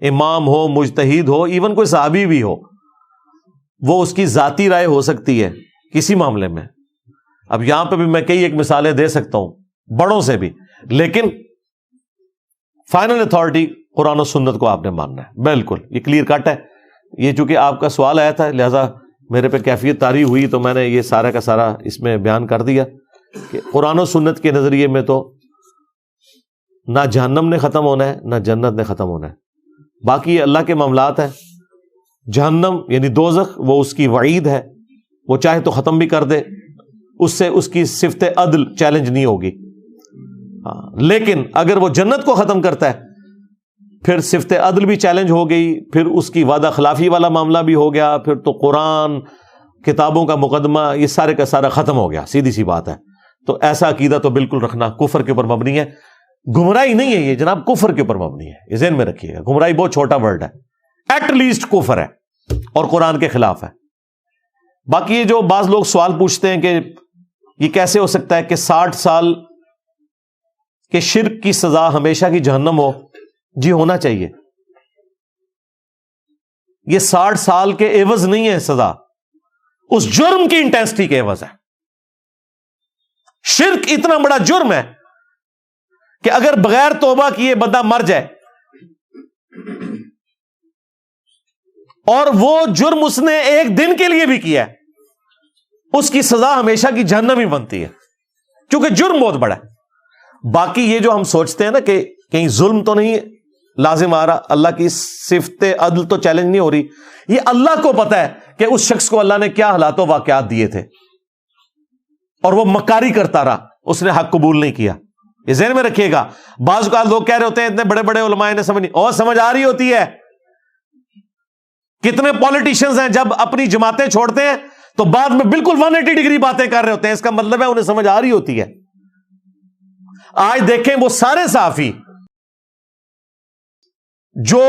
امام ہو، مجتہد ہو، ایون کوئی صحابی بھی ہو، وہ اس کی ذاتی رائے ہو سکتی ہے کسی معاملے میں. اب یہاں پہ بھی میں کئی ایک مثالیں دے سکتا ہوں بڑوں سے بھی، لیکن فائنل اتھارٹی قرآن و سنت کو آپ نے ماننا ہے. بالکل یہ کلیئر کٹ ہے. یہ چونکہ آپ کا سوال آیا تھا لہذا میرے پہ کیفیت طاری ہوئی تو میں نے یہ سارا کا سارا اس میں بیان کر دیا کہ قرآن و سنت کے نظریے میں تو نہ جہنم نے ختم ہونا ہے نہ جنت نے ختم ہونا ہے. باقی یہ اللہ کے معاملات ہیں. جہنم یعنی دوزخ وہ اس کی وعید ہے، وہ چاہے تو ختم بھی کر دے، اس سے اس کی صفت عدل چیلنج نہیں ہوگی. لیکن اگر وہ جنت کو ختم کرتا ہے پھر صفت عدل بھی چیلنج ہو گئی، پھر اس کی وعدہ خلافی والا معاملہ بھی ہو گیا، پھر تو قرآن کتابوں کا مقدمہ یہ سارے کا سارا ختم ہو گیا. سیدھی سی بات ہے. تو ایسا عقیدہ تو بالکل رکھنا کفر کے اوپر مبنی ہے. گمراہی نہیں ہے یہ جناب، کفر کے اوپر مبنی ہے. یہ ذہن میں رکھیے گا، گمراہی بہت چھوٹا ورڈ ہے، ایٹ لیسٹ کفر ہے اور قرآن کے خلاف ہے. باقی یہ جو بعض لوگ سوال پوچھتے ہیں کہ یہ کیسے ہو سکتا ہے کہ 60 سال کے شرک کی سزا ہمیشہ کی جہنم ہو. جی ہونا چاہیے. یہ 60 سال کے عوض نہیں ہے سزا، اس جرم کی انٹینسٹی کے عوض ہے. شرک اتنا بڑا جرم ہے کہ اگر بغیر توبہ کیے بندہ مر جائے اور وہ جرم اس نے ایک دن کے لیے بھی کیا ہے، اس کی سزا ہمیشہ کی جہنم ہی بنتی ہے، کیونکہ جرم بہت بڑا ہے. باقی یہ جو ہم سوچتے ہیں نا کہ کہیں ظلم تو نہیں لازم آ رہا، اللہ کی صفت عدل تو چیلنج نہیں ہو رہی، یہ اللہ کو پتا ہے کہ اس شخص کو اللہ نے کیا حالات و واقعات دیے تھے اور وہ مکاری کرتا رہا، اس نے حق قبول نہیں کیا. یہ ذہن میں رکھیے گا. بعض اوقات لوگ کہہ رہے ہوتے ہیں اتنے بڑے بڑے علماء نے سمجھ نہیں، اور سمجھ آ رہی ہوتی ہے. کتنے پولیٹیشنز ہیں جب اپنی جماعتیں چھوڑتے ہیں تو بعد میں بالکل 180 ڈگری باتیں کر رہے ہوتے ہیں، اس کا مطلب ہے انہیں سمجھ آ رہی ہوتی ہے. آج دیکھیں وہ سارے صحافی جو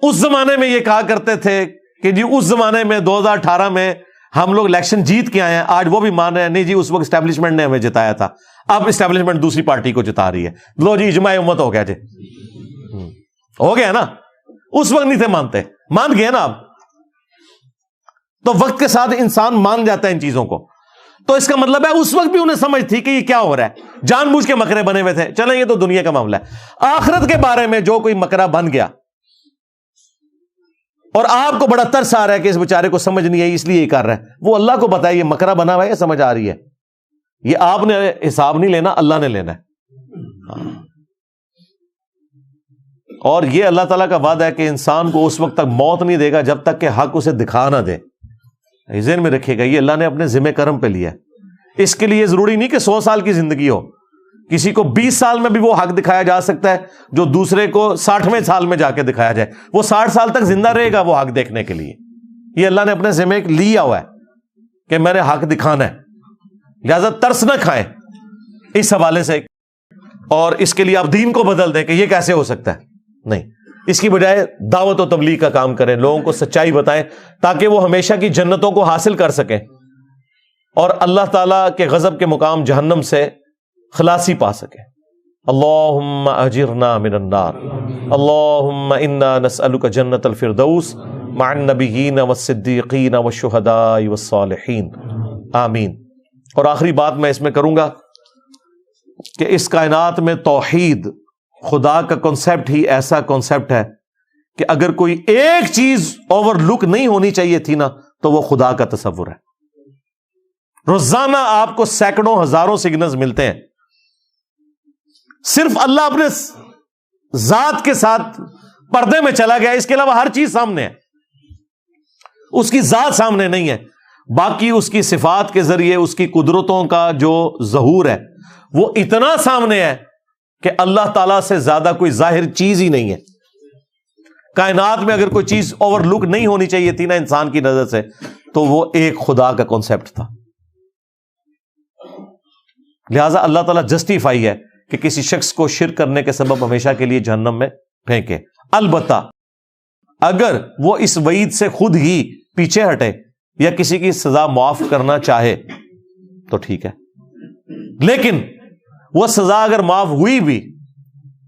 اس زمانے میں یہ کہا کرتے تھے کہ جی اس زمانے میں 2018 میں ہم لوگ الیکشن جیت کے آئے ہیں، آج وہ بھی مان رہے ہیں نہیں جی اس وقت اسٹیبلشمنٹ نے ہمیں جتایا تھا، اب اسٹیبلشمنٹ دوسری پارٹی کو جتا رہی ہے. لو جی اجماع امت ہو گیا جی، ہو گیا نا. اس وقت نہیں تھے مانتے، مان گئے نا اب. تو وقت کے ساتھ انسان مان جاتا ہے ان چیزوں کو. تو اس کا مطلب ہے اس وقت بھی انہیں سمجھ تھی کہ یہ کیا ہو رہا ہے، جان بوجھ کے مکرے بنے ہوئے تھے. چلیں یہ تو دنیا کا معاملہ ہے. آخرت کے بارے میں جو کوئی مکرا بن گیا اور آپ کو بڑا ترس آ رہا ہے کہ اس بیچارے کو سمجھ نہیں آئی اس لیے یہ کر رہا ہے، وہ اللہ کو پتا ہے یہ مکرا بنا ہوا ہے یا سمجھ آ رہی ہے. یہ آپ نے حساب نہیں لینا، اللہ نے لینا ہے. اور یہ اللہ تعالیٰ کا وعدہ ہے کہ انسان کو اس وقت تک موت نہیں دے گا جب تک کہ حق اسے دکھا نہ دے. ذہن میں رکھیے گا یہ اللہ نے اپنے ذمہ کرم پہ لیا ہے. اس کے لیے ضروری نہیں کہ 100 سال کی زندگی ہو، کسی کو 20 سال میں بھی وہ حق دکھایا جا سکتا ہے جو دوسرے کو 60ویں سال میں جا کے دکھایا جائے. وہ 60 سال تک زندہ رہے گا وہ حق دیکھنے کے لیے. یہ اللہ نے اپنے ذمہ لیا ہوا ہے کہ میں نے حق دکھانا ہے، لہذا ترس نہ کھائیں اس حوالے سے اور اس کے لیے آپ دین کو بدل دیں کہ یہ کیسے ہو سکتا ہے. نہیں، اس کی بجائے دعوت و تبلیغ کا کام کریں، لوگوں کو سچائی بتائیں تاکہ وہ ہمیشہ کی جنتوں کو حاصل کر سکیں اور اللہ تعالیٰ کے غضب کے مقام جہنم سے خلاصی پا سکیں. اللہم اجرنا من النار، اللہم انا نسألک جنت الفردوس مع النبیین والصدیقین والشہداء والصالحین، آمین. اور آخری بات میں اس میں کروں گا کہ اس کائنات میں توحید خدا کا کنسپٹ ہی ایسا کنسپٹ ہے کہ اگر کوئی ایک چیز اوور لک نہیں ہونی چاہیے تھی نا تو وہ خدا کا تصور ہے. روزانہ آپ کو سینکڑوں ہزاروں سگنلز ملتے ہیں، صرف اللہ اپنے ذات کے ساتھ پردے میں چلا گیا، اس کے علاوہ ہر چیز سامنے ہے، اس کی ذات سامنے نہیں ہے. باقی اس کی صفات کے ذریعے اس کی قدرتوں کا جو ظہور ہے وہ اتنا سامنے ہے کہ اللہ تعالیٰ سے زیادہ کوئی ظاہر چیز ہی نہیں ہے. کائنات میں اگر کوئی چیز اوور لک نہیں ہونی چاہیے تھی نا انسان کی نظر سے تو وہ ایک خدا کا کانسیپٹ تھا. لہذا اللہ تعالیٰ جسٹیفائی ہے کہ کسی شخص کو شرک کرنے کے سبب ہمیشہ کے لیے جہنم میں پھینکے. البتہ اگر وہ اس وعید سے خود ہی پیچھے ہٹے یا کسی کی سزا معاف کرنا چاہے تو ٹھیک ہے، لیکن وہ سزا اگر معاف ہوئی بھی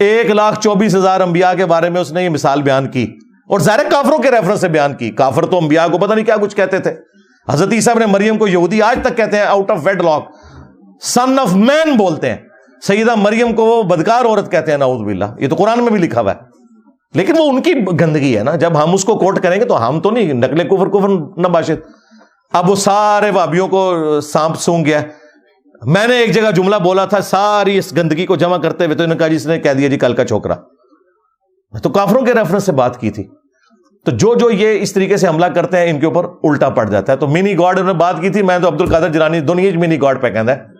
1,24,000 انبیاء کے بارے میں اس نے یہ مثال بیان کی، اور ظاہر کافروں کے ریفرنس سے بیان کی. کافر تو انبیاء کو پتہ نہیں کیا کچھ کہتے تھے. حضرت عیسیٰ ابن مریم کو یہودی آج تک کہتے ہیں out of wedlock, son of man بولتے ہیں. سیدہ مریم کو وہ بدکار عورت کہتے ہیں، نعوذ باللہ. یہ تو قرآن میں بھی لکھا ہوا ہے، لیکن وہ ان کی گندگی ہے نا. جب ہم اس کو کوٹ کریں گے تو ہم تو نہیں نقل کفر نباشد. اب وہ سارے وہابیوں کو سانپ سونگ گیا. میں نے ایک جگہ جملہ بولا تھا ساری اس گندگی کو جمع کرتے ہوئے، تو انہوں نے کہا جس نے کہہ دیا جی کل کا چھوکرا. میں تو کافروں کے ریفرنس سے بات کی تھی. تو جو یہ اس طریقے سے حملہ کرتے ہیں ان کے اوپر الٹا پڑ جاتا ہے. تو منی گاڈ انہوں نے بات کی تھی، میں تو عبد القادر جیلانی دنیا منی گاڈ پہ کہندا ہے.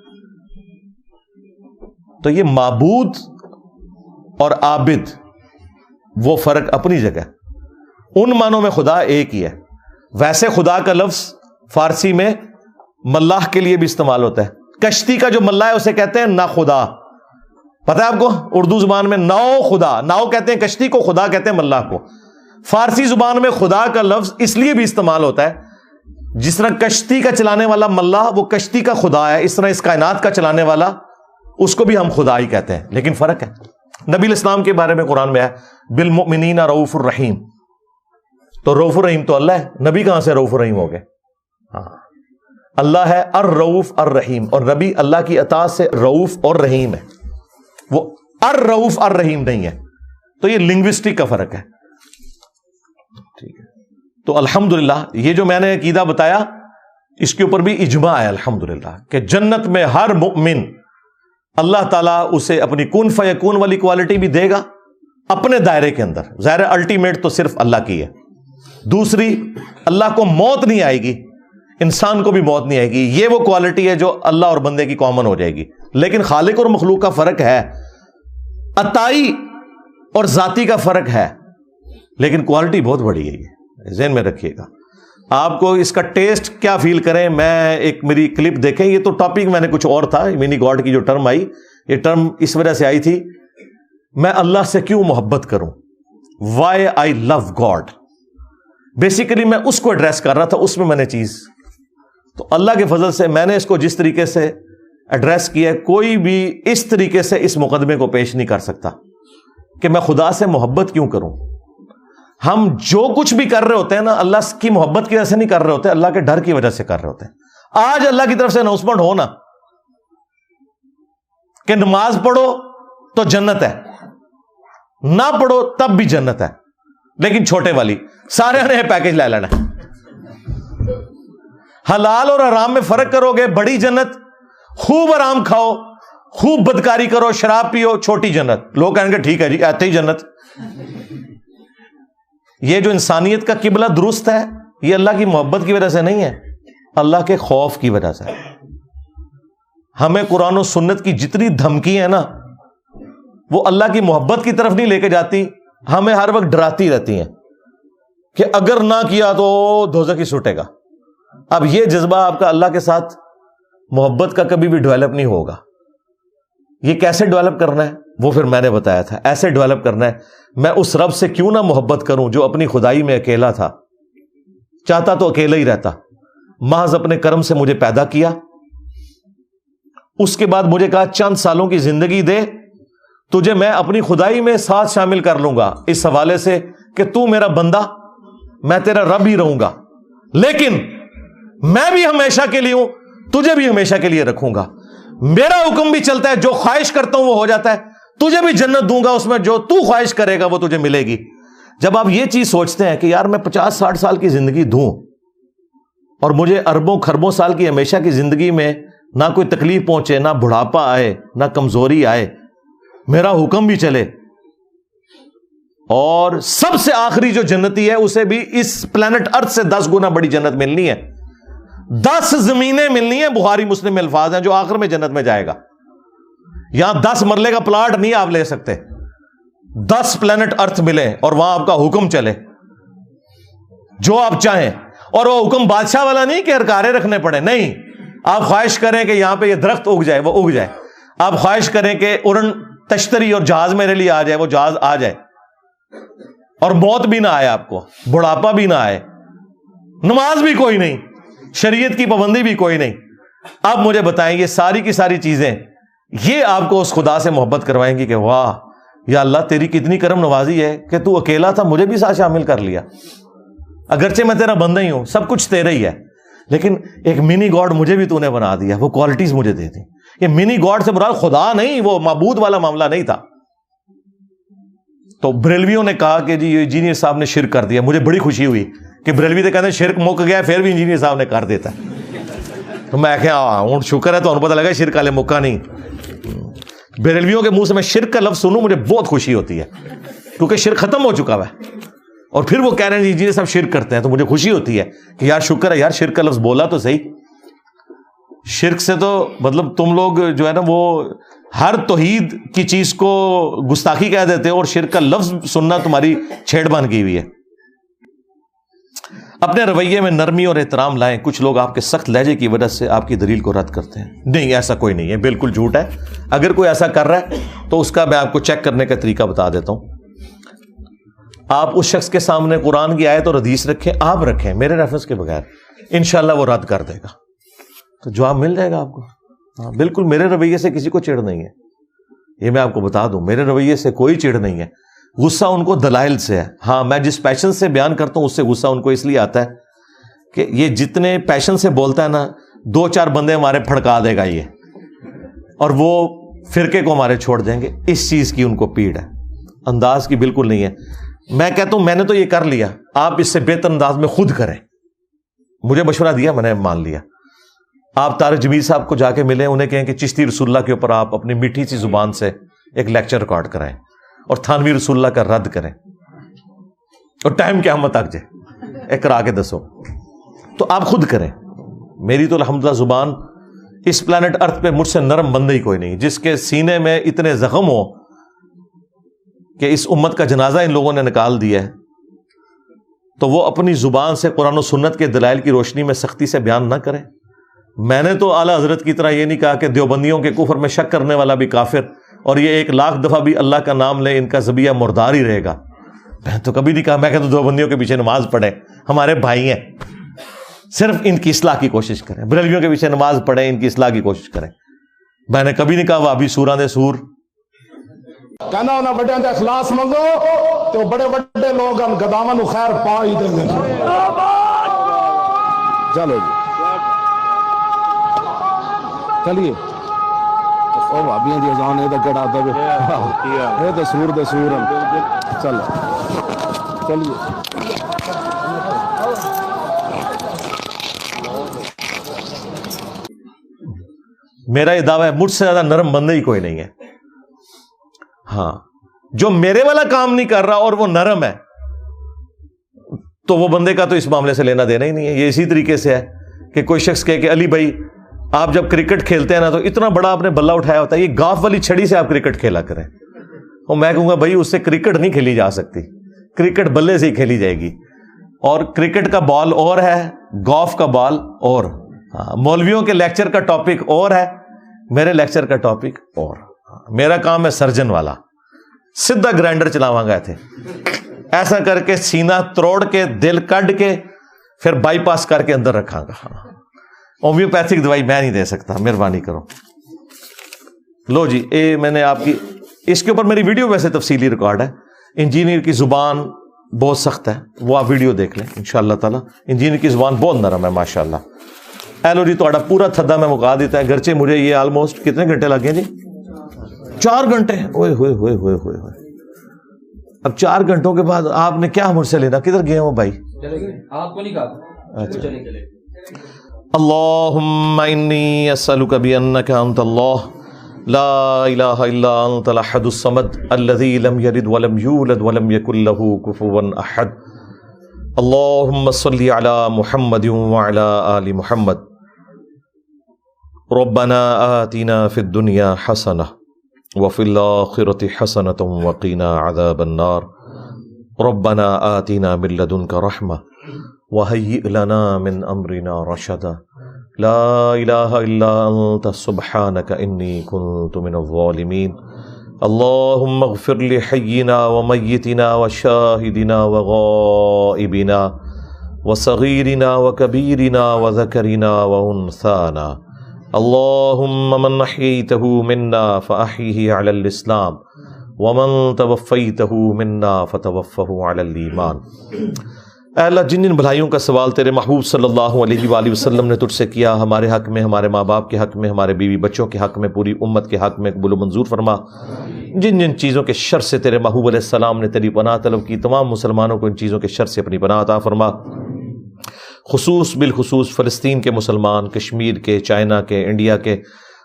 تو یہ معبود اور عابد وہ فرق اپنی جگہ. ان معنوں میں خدا ایک ہی ہے. ویسے خدا کا لفظ فارسی میں ملاح کے لیے بھی استعمال ہوتا ہے. کشتی کا جو ملاح ہے اسے کہتے ہیں نا خدا. پتہ ہے آپ کو اردو زبان میں ناؤ خدا، ناؤ کہتے ہیں کشتی کو، خدا کہتے ہیں ملاح کو. فارسی زبان میں خدا کا لفظ اس لیے بھی استعمال ہوتا ہے جس طرح کشتی کا چلانے والا ملاح وہ کشتی کا خدا ہے، اس طرح اس کائنات کا چلانے والا اس کو بھی ہم خدا ہی کہتے ہیں. لیکن فرق ہے. نبی الاسلام کے بارے میں قرآن میں ہے بالمؤمنین رؤوف الرحیم. تو رؤوف الرحیم تو اللہ ہے، نبی کہاں سے رؤوف الرحیم ہو گئے؟ ہاں، اللہ ہے الرؤوف الرحیم، اور نبی اللہ کی اطاعت سے رؤوف اور رحیم ہے. وہ الرؤوف الرحیم نہیں ہے. تو یہ لنگوسٹک کا فرق ہے. ٹھیک ہے. تو الحمدللہ یہ جو میں نے عقیدہ بتایا اس کے اوپر بھی اجماع ہے الحمدللہ کہ جنت میں ہر مؤمن اللہ تعالیٰ اسے اپنی کن فیکون والی کوالٹی بھی دے گا اپنے دائرے کے اندر. ظاہر الٹیمیٹ تو صرف اللہ کی ہے. دوسری، اللہ کو موت نہیں آئے گی، انسان کو بھی موت نہیں آئے گی. یہ وہ کوالٹی ہے جو اللہ اور بندے کی کامن ہو جائے گی. لیکن خالق اور مخلوق کا فرق ہے، عطائی اور ذاتی کا فرق ہے، لیکن کوالٹی بہت بڑی ہے. یہ ذہن میں رکھیے گا. آپ کو اس کا ٹیسٹ کیا فیل کریں، میں ایک میری کلپ دیکھیں. یہ تو ٹاپک میں نے کچھ اور تھا. منی گاڈ کی جو ٹرم آئی، یہ ٹرم اس وجہ سے آئی تھی میں اللہ سے کیوں محبت کروں، وائی آئی لو گاڈ. بیسیکلی میں اس کو ایڈریس کر رہا تھا. اس میں میں نے چیز تو اللہ کے فضل سے میں نے اس کو جس طریقے سے ایڈریس کیا، کوئی بھی اس طریقے سے اس مقدمے کو پیش نہیں کر سکتا کہ میں خدا سے محبت کیوں کروں. ہم جو کچھ بھی کر رہے ہوتے ہیں نا اللہ کی محبت کی وجہ سے نہیں کر رہے ہوتے، اللہ کے ڈر کی وجہ سے کر رہے ہوتے ہیں. آج اللہ کی طرف سے اناؤنسمنٹ ہو نا کہ نماز پڑھو تو جنت ہے، نہ پڑھو تب بھی جنت ہے، لیکن چھوٹے والی سارے نے پیکج لے لینا. حلال اور حرام میں فرق کرو گے، بڑی جنت، خوب آرام کھاؤ، خوب بدکاری کرو، شراب پیو، چھوٹی جنت. لوگ کہیں گے ٹھیک ہے جی ایسے ہی جنت. یہ جو انسانیت کا قبلہ درست ہے یہ اللہ کی محبت کی وجہ سے نہیں ہے، اللہ کے خوف کی وجہ سے. ہمیں قرآن و سنت کی جتنی دھمکی ہے نا وہ اللہ کی محبت کی طرف نہیں لے کے جاتی، ہمیں ہر وقت ڈراتی رہتی ہیں کہ اگر نہ کیا تو دوزخ ہی سوٹے گا. اب یہ جذبہ آپ کا اللہ کے ساتھ محبت کا کبھی بھی ڈیولپ نہیں ہوگا. یہ کیسے ڈیولپ کرنا ہے وہ پھر میں نے بتایا تھا. ایسے ڈیولپ کرنا ہے میں اس رب سے کیوں نہ محبت کروں جو اپنی خدائی میں اکیلا تھا، چاہتا تو اکیلا ہی رہتا، محض اپنے کرم سے مجھے پیدا کیا. اس کے بعد مجھے کہا چند سالوں کی زندگی دے تجھے میں اپنی خدائی میں ساتھ شامل کر لوں گا، اس حوالے سے کہ تو میرا بندہ، میں تیرا رب ہی رہوں گا، لیکن میں بھی ہمیشہ کے لیے ہوں، تجھے بھی ہمیشہ کے لیے رکھوں گا. میرا حکم بھی چلتا ہے، جو خواہش کرتا ہوں وہ ہو جاتا ہے. تجھے بھی جنت دوں گا، اس میں جو تو خواہش کرے گا وہ تجھے ملے گی. جب آپ یہ چیز سوچتے ہیں کہ یار میں 50-60 سال کی زندگی دوں اور مجھے اربوں خربوں سال کی ہمیشہ کی زندگی میں نہ کوئی تکلیف پہنچے، نہ بڑھاپا آئے، نہ کمزوری آئے، میرا حکم بھی چلے، اور سب سے آخری جو جنتی ہے اسے بھی اس پلانٹ ارتھ سے 10 گنا بڑی جنت ملنی ہے، 10 زمینیں ملنی ہیں. بخاری مسلم میں الفاظ ہیں جو آخر میں جنت میں جائے گا. یہاں 10 مرلے کا پلاٹ نہیں آپ لے سکتے، 10 پلانٹ ارتھ ملے اور وہاں آپ کا حکم چلے جو آپ چاہیں. اور وہ حکم بادشاہ والا نہیں کہ ہرکارے رکھنے پڑے، نہیں. آپ خواہش کریں کہ یہاں پہ یہ درخت اگ جائے وہ اگ جائے، آپ خواہش کریں کہ ارن تشتری اور جہاز میرے لیے آ جائے وہ جہاز آ جائے، اور موت بھی نہ آئے، آپ کو بڑھاپا بھی نہ آئے، نماز بھی کوئی نہیں، شریعت کی پابندی بھی کوئی نہیں. اب مجھے بتائیں یہ ساری کی ساری چیزیں یہ آپ کو اس خدا سے محبت کروائیں گی کہ واہ یا اللہ تیری کتنی کرم نوازی ہے کہ تو اکیلا تھا مجھے بھی ساتھ شامل کر لیا، اگرچہ میں تیرا بندہ ہی ہوں، سب کچھ تیرا ہی ہے، لیکن ایک منی گاڈ مجھے بھی تو نے بنا دیا، وہ کوالٹیز مجھے دے دی۔ یہ منی گاڈ سے مراد خدا نہیں، وہ معبود والا معاملہ نہیں تھا۔ تو بریلویوں نے کہا کہ جی یہ انجینئر صاحب نے شرک کر دیا، مجھے بڑی خوشی ہوئی کہ بریلوی تو کہتے ہیں شرک مک گیا پھر بھی انجینئر صاحب نے کر دیتا ہے، تو میں کہ ہوں شکر ہے، تو انہوں پتہ لگا شرک والے مکہ نہیں۔ بریلویوں کے منہ سے میں شرک کا لفظ سنوں مجھے بہت خوشی ہوتی ہے، کیونکہ شرک ختم ہو چکا ہے، اور پھر وہ کہہ رہے ہیں انجینئر صاحب شرک کرتے ہیں، تو مجھے خوشی ہوتی ہے کہ یار شکر ہے یار شرک کا لفظ بولا تو صحیح۔ شرک سے تو مطلب تم لوگ جو ہے نا وہ ہر توحید کی چیز کو گستاخی کہہ دیتے ہو، اور شرک کا لفظ سننا تمہاری چھیڑ بن گئی ہوئی ہے۔ اپنے رویے میں نرمی اور احترام لائیں۔ کچھ لوگ آپ کے سخت لہجے کی وجہ سے آپ کی دلیل کو رد کرتے ہیں، نہیں ایسا کوئی نہیں ہے، بالکل جھوٹ ہے۔ اگر کوئی ایسا کر رہا ہے تو اس کا میں آپ کو چیک کرنے کا طریقہ بتا دیتا ہوں۔ آپ اس شخص کے سامنے قرآن کی آیت اور حدیث رکھیں، آپ رکھیں میرے ریفرنس کے بغیر، انشاءاللہ وہ رد کر دے گا، تو جواب مل جائے گا آپ کو۔ ہاں بالکل، میرے رویے سے کسی کو چڑ نہیں ہے، یہ میں آپ کو بتا دوں، میرے رویے سے کوئی چڑ نہیں ہے۔ غصہ ان کو دلائل سے ہے، ہاں میں جس پیشن سے بیان کرتا ہوں اس سے غصہ ان کو اس لیے آتا ہے کہ یہ جتنے پیشن سے بولتا ہے نا، 2-4 بندے ہمارے پھڑکا دے گا یہ، اور وہ فرقے کو ہمارے چھوڑ دیں گے، اس چیز کی ان کو پیڑ ہے، انداز کی بالکل نہیں ہے۔ میں کہتا ہوں میں نے تو یہ کر لیا، آپ اس سے بہتر انداز میں خود کریں، مجھے مشورہ دیا میں نے مان لیا۔ آپ طارق جمیل صاحب کو جا کے ملیں، انہیں کہیں کہ چشتی رسول اللہ کے اوپر آپ اپنی میٹھی سی زبان سے ایک لیکچر ریکارڈ کرائیں اور تھانوی رسول اللہ کا رد کریں، اور ٹائم قیامت تک جائے ایک کرا کے دسو، تو آپ خود کریں۔ میری تو الحمدللہ زبان اس پلانٹ ارتھ پہ مجھ سے نرم بندہ ہی کوئی نہیں، جس کے سینے میں اتنے زخم ہو کہ اس امت کا جنازہ ان لوگوں نے نکال دیا ہے، تو وہ اپنی زبان سے قرآن و سنت کے دلائل کی روشنی میں سختی سے بیان نہ کریں۔ میں نے تو اعلیٰ حضرت کی طرح یہ نہیں کہا کہ دیوبندیوں کے کفر میں شک کرنے والا بھی کافر، اور یہ 1,00,000 دفعہ بھی اللہ کا نام لے ان کا ذبیحہ مردار ہی رہے گا، میں تو کبھی نہیں کہا۔ میں کہتا دیوبندیوں کے پیچھے نماز پڑھیں، ہمارے بھائی ہیں، صرف ان کی اصلاح کی کوشش کریں۔ بریلویوں کے پیچھے نماز پڑھیں، ان کی اصلاح کی کوشش کریں۔ میں نے کبھی نہیں کہا وہ ابھی سوراں دے سور کہنا انہاں بڑے دا اخلاص منگو تو بڑے بڑے لوگ ہم گداواں نو خیر پا ہی دیں گے۔ چلو جی چلیے، او بھابیاں دی اذان اے تے کڑا تے اے تے سور دے سور چلو چلیے۔ میرا یہ دعویٰ ہے مجھ سے زیادہ نرم بندہ ہی کوئی نہیں ہے۔ ہاں جو میرے والا کام نہیں کر رہا اور وہ نرم ہے، تو وہ بندے کا تو اس معاملے سے لینا دینا ہی نہیں ہے۔ یہ اسی طریقے سے ہے کہ کوئی شخص کہے کہ علی بھائی آپ جب کرکٹ کھیلتے ہیں نا تو اتنا بڑا آپ نے بلہ اٹھایا ہوتا ہے، یہ گاف والی چھڑی سے آپ کرکٹ کھیلا کریں، اور میں کہوں گا بھائی اس سے کرکٹ نہیں کھیلی جا سکتی، کرکٹ بلے سے ہی کھیلی جائے گی، اور کرکٹ کا بال اور ہے، گولف کا بال اور۔ ہاں مولویوں کے لیکچر کا ٹاپک اور ہے، میرے لیکچر کا ٹاپک اور۔ میرا کام ہے سرجن والا، سیدھا گرائنڈر چلاواں گا تھے، ایسا کر کے سینہ تروڑ کے دل کڈ کے پھر بائی پاس کر کے اندر رکھاں گا۔ ہومیوپیتھک دوائی میں نہیں دے سکتا، مہربانی کرو۔ لو جی اے میں نے آپ کی اس کے اوپر میری ویڈیو ویسے تفصیلی ریکارڈ ہے، انجینئر کی زبان بہت سخت ہے، وہ آپ ویڈیو دیکھ لیں انشاءاللہ تعالی۔ انجینئر کی زبان بہت نرم ہے ماشاءاللہ۔ ایلو جی تھوڑا پورا تھدا میں مکا دیتا ہے، گرچہ مجھے یہ آلموسٹ کتنے گھنٹے لگ گئے جی؟ 4 گھنٹے۔ اوئے ہوئے ہوئے ہوئے ہوئے ہوئے۔ اب 4 گھنٹوں کے بعد آپ نے کیا مجھ سے لینا؟ کدھر گئے ہو بھائی؟ آپ کو نہیں کہا۔ اچھا اللہم انی اسألک بانک انت اللہ لا الہ الا انت الاحد الصمد الذی لم یلد ولم یولد ولم یکن لہ کفوا احد۔ اللہم صلی علی محمد وعلی آل محمد۔ ربنا آتنا فی الدنیا حسنہ وفی الآخرۃ حسنۃ وقنا عذاب النار۔ ربنا آتنا من لدنک رحمہ وہیئ لنا من امرنا رشدا۔ لا الہ الا انت سبحانک انی کنت من الظالمین۔ اللہم اغفر لحینا ومیتنا وشاہدنا وغائبنا وصغیرنا وکبیرنا وذکرنا وانثانا۔ اللہم من احییتہ منا فاحیہ علی الاسلام ومن توفیتہ منا فتوفہ علی الایمان۔ اے اللہ جن جن بھلائیوں کا سوال تیرے محبوب صلی اللہ علیہ وآلہ وسلم نے تجھ سے کیا، ہمارے حق میں، ہمارے ماں باپ کے حق میں، ہمارے بیوی بچوں کے حق میں، پوری امت کے حق میں قبول و منظور فرما۔ جن جن چیزوں کے شر سے تیرے محبوب علیہ السلام نے تیری پناہ طلب کی، تمام مسلمانوں کو ان چیزوں کے شر سے اپنی پناہ عطا فرما۔ بالخصوص فلسطین کے مسلمان، کشمیر کے، چائنا کے، انڈیا کے،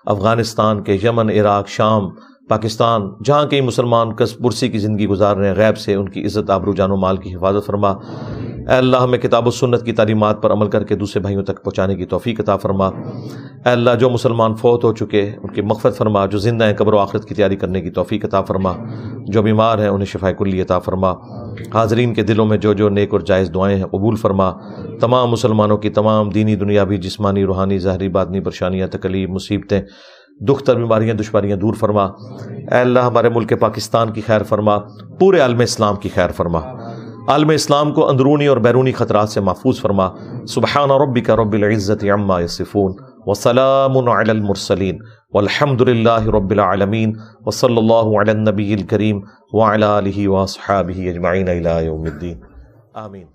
افغانستان کے، یمن، عراق، شام، پاکستان، جہاں کئی مسلمان کسب پرسی کی زندگی گزار رہے ہیں، غیب سے ان کی عزت، آبرو، جان و مال کی حفاظت فرما۔ اے اللہ ہمیں کتاب و سنت کی تعلیمات پر عمل کر کے دوسرے بھائیوں تک پہنچانے کی توفیق عطا فرما۔ اے اللہ جو مسلمان فوت ہو چکے ان کی مغفرت فرما، جو زندہ ہیں قبر و آخرت کی تیاری کرنے کی توفیق عطا فرما، جو بیمار ہیں انہیں شفاء کلی عطا فرما۔ حاضرین کے دلوں میں جو جو نیک اور جائز دعائیں ہیں قبول فرما۔ تمام مسلمانوں کی تمام دینی، دنیاوی، جسمانی، روحانی، ظاہری، باطنی پریشانیاں، تکلیف، مصیبتیں، دکھ تر، بیماریاں، دشواریاں دور فرما۔ اے اللہ ہمارے ملک پاکستان کی خیر فرما، پورے عالم اسلام کی خیر فرما، عالم اسلام کو اندرونی اور بیرونی خطرات سے محفوظ فرما۔ سبحان ربک رب العزت عما یصفون وسلام علی المرسلین والحمد للہ رب العالمین وصلی اللہ علی النبی الکریم وعلی آلہ واصحابہ اجمعین الی یوم الدین، آمین۔